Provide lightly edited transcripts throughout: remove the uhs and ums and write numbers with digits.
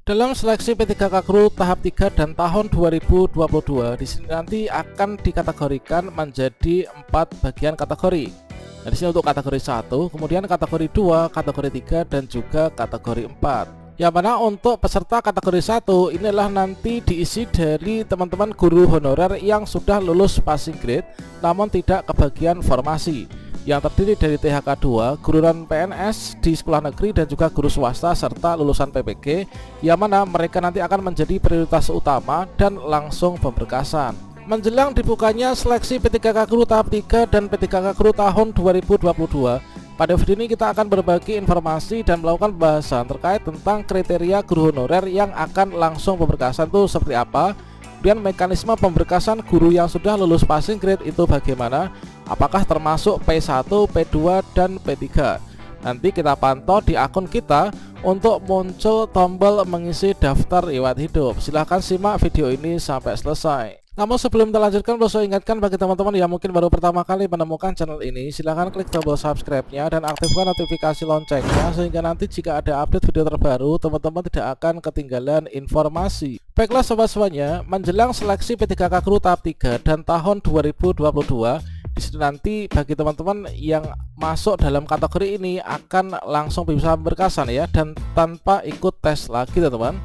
Dalam seleksi P3K Guru tahap 3 dan tahun 2022, di sini nanti akan dikategorikan menjadi 4 bagian kategori. Nah, di sini untuk kategori 1, kemudian kategori 2, kategori 3 dan juga kategori 4. Yang mana untuk peserta kategori 1 inilah nanti diisi dari teman-teman guru honorer yang sudah lulus passing grade namun tidak kebagian formasi, yang terdiri dari THK 2, gururan PNS di sekolah negeri dan juga guru swasta serta lulusan PPG, yang mana mereka nanti akan menjadi prioritas utama dan langsung pemberkasan. Menjelang dibukanya seleksi P3K Guru tahap 3 dan P3K Guru tahun 2022, pada video ini kita akan berbagi informasi dan melakukan pembahasan terkait tentang kriteria guru honorer yang akan langsung pemberkasan itu seperti apa, kemudian mekanisme pemberkasan guru yang sudah lulus passing grade itu bagaimana, apakah termasuk P1, P2, dan P3. Nanti kita pantau di akun kita untuk muncul tombol mengisi daftar riwayat hidup. Silahkan simak video ini sampai selesai. Namun sebelum kita lanjutkan, perlu saya ingatkan bagi teman-teman yang mungkin baru pertama kali menemukan channel ini, silahkan klik tombol subscribe-nya dan aktifkan notifikasi loncengnya, sehingga nanti jika ada update video terbaru, teman-teman tidak akan ketinggalan informasi. Baiklah sobat semuanya, menjelang seleksi P3K Guru tahap 3 dan tahun 2022, di sini nanti bagi teman-teman yang masuk dalam kategori ini akan langsung bisa pemberkasan ya, dan tanpa ikut tes lagi teman-teman.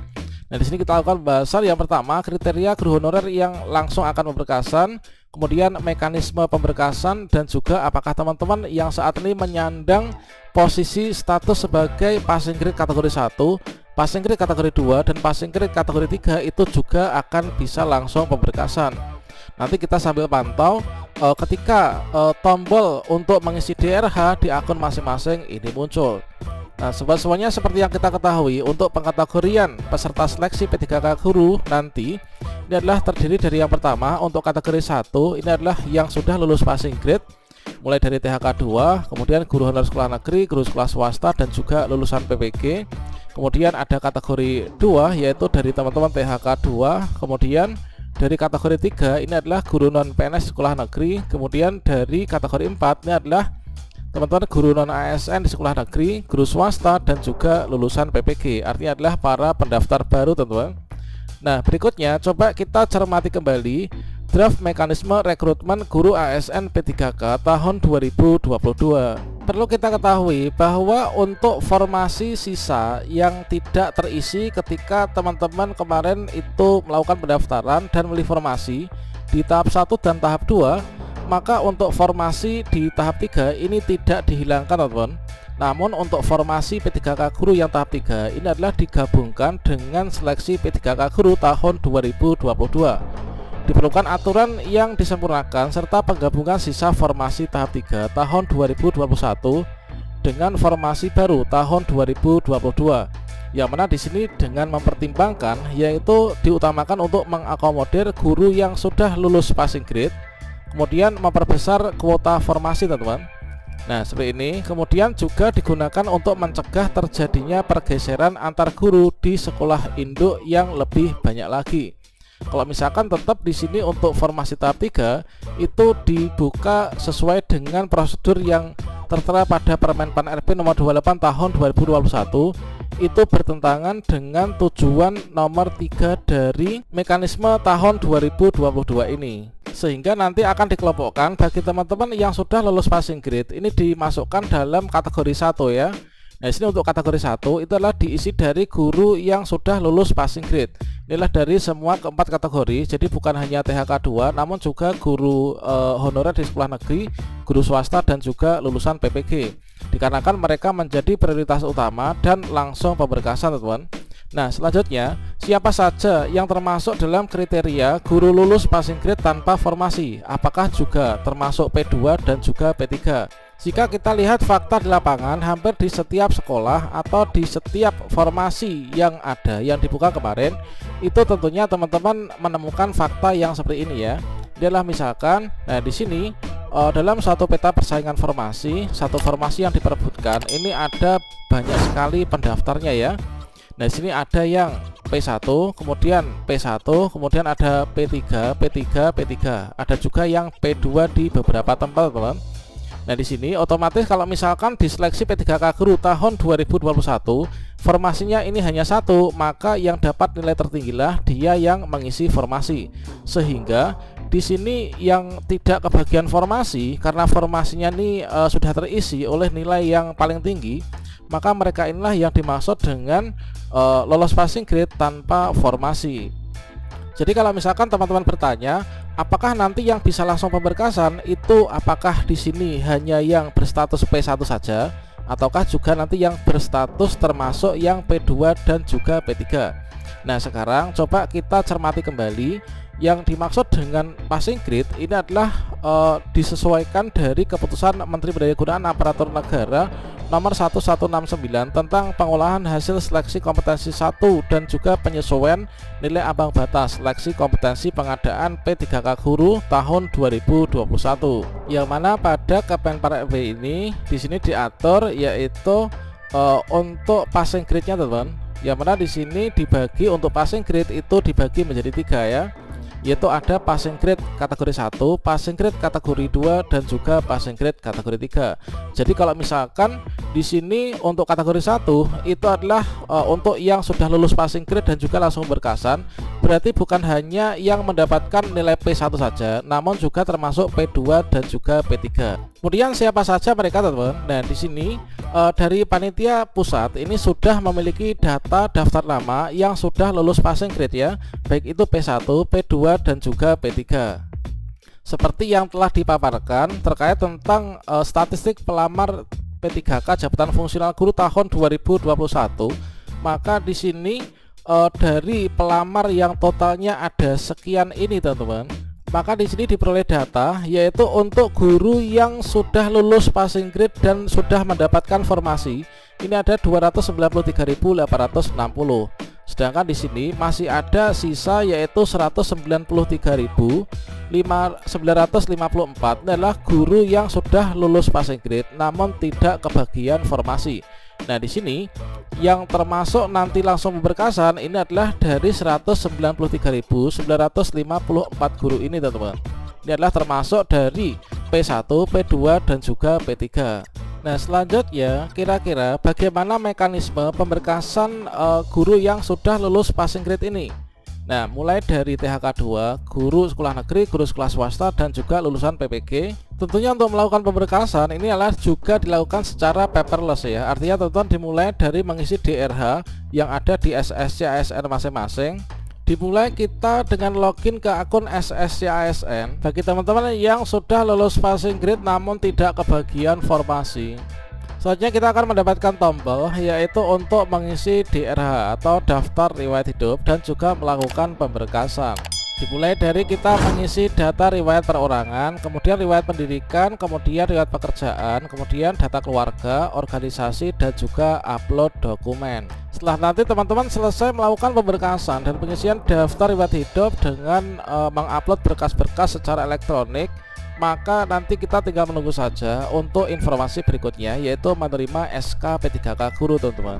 Nah, di sini kita lakukan pembahasan yang pertama, kriteria guru honorer yang langsung akan pemberkasan, kemudian mekanisme pemberkasan, dan juga apakah teman-teman yang saat ini menyandang posisi status sebagai passing grade kategori 1, passing grade kategori 2, dan passing grade kategori 3 itu juga akan bisa langsung pemberkasan. Nanti kita sambil pantau ketika tombol untuk mengisi DRH di akun masing-masing ini muncul. Nah, sobat semuanya, seperti yang kita ketahui, untuk pengkategorian peserta seleksi P3K Guru nanti ini adalah terdiri dari yang pertama untuk kategori 1, ini adalah yang sudah lulus passing grade mulai dari THK 2, kemudian guru honorer sekolah negeri, guru sekolah swasta, dan juga lulusan PPG. Kemudian ada kategori 2 yaitu dari teman-teman THK 2, kemudian dari kategori 3 ini adalah guru non PNS sekolah negeri, kemudian dari kategori 4 ini adalah teman-teman guru non ASN di sekolah negeri, guru swasta, dan juga lulusan PPG. Artinya adalah para pendaftar baru teman-teman. Nah, berikutnya coba kita cermati kembali draft mekanisme rekrutmen guru ASN P3K tahun 2022. Perlu kita ketahui bahwa untuk formasi sisa yang tidak terisi ketika teman-teman kemarin itu melakukan pendaftaran dan memilih formasi di tahap 1 dan tahap 2, maka untuk formasi di tahap 3 ini tidak dihilangkan teman-teman. Namun untuk formasi P3K Guru yang tahap 3 ini adalah digabungkan dengan seleksi P3K Guru tahun 2022. Diperlukan aturan yang disempurnakan serta penggabungan sisa formasi tahap 3 tahun 2021 dengan formasi baru tahun 2022. Yang mana di sini dengan mempertimbangkan yaitu diutamakan untuk mengakomodir guru yang sudah lulus passing grade, kemudian memperbesar kuota formasi teman-teman. Nah, seperti ini. Kemudian juga digunakan untuk mencegah terjadinya pergeseran antar guru di sekolah induk yang lebih banyak lagi. Kalau misalkan tetap di sini untuk formasi tahap 3 itu dibuka sesuai dengan prosedur yang tertera pada Permen Pan RP nomor 28 tahun 2021, itu bertentangan dengan tujuan nomor 3 dari mekanisme tahun 2022 ini. Sehingga nanti akan dikelompokkan bagi teman-teman yang sudah lulus passing grade ini dimasukkan dalam kategori 1 ya. Nah, di sini untuk kategori 1 itu adalah diisi dari guru yang sudah lulus passing grade. Inilah dari semua keempat kategori. Jadi bukan hanya THK 2 namun juga guru honorer di sekolah negeri, guru swasta, dan juga lulusan PPG. Dikarenakan mereka menjadi prioritas utama dan langsung pemberkasan teman-teman. Nah, selanjutnya, siapa saja yang termasuk dalam kriteria guru lulus passing grade tanpa formasi? Apakah juga termasuk P2 dan juga P3? Jika kita lihat fakta di lapangan, hampir di setiap sekolah atau di setiap formasi yang ada yang dibuka kemarin, itu tentunya teman-teman menemukan fakta yang seperti ini ya. Ini adalah misalkan, nah di sini dalam satu peta persaingan formasi, satu formasi yang diperebutkan, ini ada banyak sekali pendaftarnya ya. Nah, di sini ada yang P1, kemudian P1, kemudian ada P3, P3, P3. Ada juga yang P2 di beberapa tempat, teman. Nah, di sini otomatis kalau misalkan di seleksi P3K Guru tahun 2021 formasinya ini hanya satu, maka yang dapat nilai tertinggilah dia yang mengisi formasi. Sehingga di sini yang tidak kebagian formasi karena formasinya ini sudah terisi oleh nilai yang paling tinggi, maka mereka inilah yang dimaksud dengan lolos passing grade tanpa formasi. Jadi kalau misalkan teman-teman bertanya, apakah nanti yang bisa langsung pemberkasan itu apakah di sini hanya yang berstatus P1 saja ataukah juga nanti yang berstatus termasuk yang P2 dan juga P3. Nah, sekarang coba kita cermati kembali. Yang dimaksud dengan passing grade ini adalah disesuaikan dari keputusan Menteri Pendayagunaan Aparatur Negara nomor 1169 tentang pengolahan hasil seleksi kompetensi 1 dan juga penyesuaian nilai ambang batas seleksi kompetensi pengadaan P3K Guru tahun 2021. Yang mana pada Kemenparekraf ini di sini diatur yaitu untuk passing grade-nya, teman-teman. Yang mana di sini dibagi untuk passing grade itu dibagi menjadi 3 ya. Yaitu ada passing grade kategori 1, passing grade kategori 2 dan juga passing grade kategori 3. Jadi kalau misalkan di sini untuk kategori 1 itu adalah untuk yang sudah lulus passing grade dan juga langsung berkasan, berarti bukan hanya yang mendapatkan nilai P1 saja, namun juga termasuk P2 dan juga P3. Kemudian siapa saja mereka, teman-teman? Nah, di sini dari panitia pusat ini sudah memiliki data daftar nama yang sudah lulus passing grade ya, baik itu P1, P2 dan juga P3. Seperti yang telah dipaparkan terkait tentang statistik pelamar P3K jabatan fungsional guru tahun 2021, maka di sini dari pelamar yang totalnya ada sekian ini, teman-teman. Maka di sini diperoleh data yaitu untuk guru yang sudah lulus passing grade dan sudah mendapatkan formasi ini ada 293.860. Sedangkan di sini masih ada sisa yaitu 193.954 adalah guru yang sudah lulus passing grade namun tidak kebagian formasi. Nah, di sini yang termasuk nanti langsung pemberkasan ini adalah dari 193.954 guru ini, teman-teman. Ini adalah termasuk dari P1, P2 dan juga P3. Nah, selanjutnya kira-kira bagaimana mekanisme pemberkasan guru yang sudah lulus passing grade ini? Nah, mulai dari THK 2, guru sekolah negeri, guru sekolah swasta dan juga lulusan PPG. Tentunya untuk melakukan pemberkasan ini adalah juga dilakukan secara paperless ya. Artinya teman-teman dimulai dari mengisi DRH yang ada di SSC ASN masing-masing. Dimulai kita dengan login ke akun SSC ASN bagi teman-teman yang sudah lulus passing grade namun tidak kebagian formasi. Selanjutnya kita akan mendapatkan tombol yaitu untuk mengisi DRH atau daftar riwayat hidup dan juga melakukan pemberkasan. Dimulai dari kita mengisi data riwayat perorangan, kemudian riwayat pendidikan, kemudian riwayat pekerjaan, kemudian data keluarga, organisasi dan juga upload dokumen. Setelah nanti teman-teman selesai melakukan pemberkasan dan pengisian daftar riwayat hidup dengan mengupload berkas-berkas secara elektronik, maka nanti kita tinggal menunggu saja untuk informasi berikutnya yaitu menerima SK P3K Guru, teman-teman.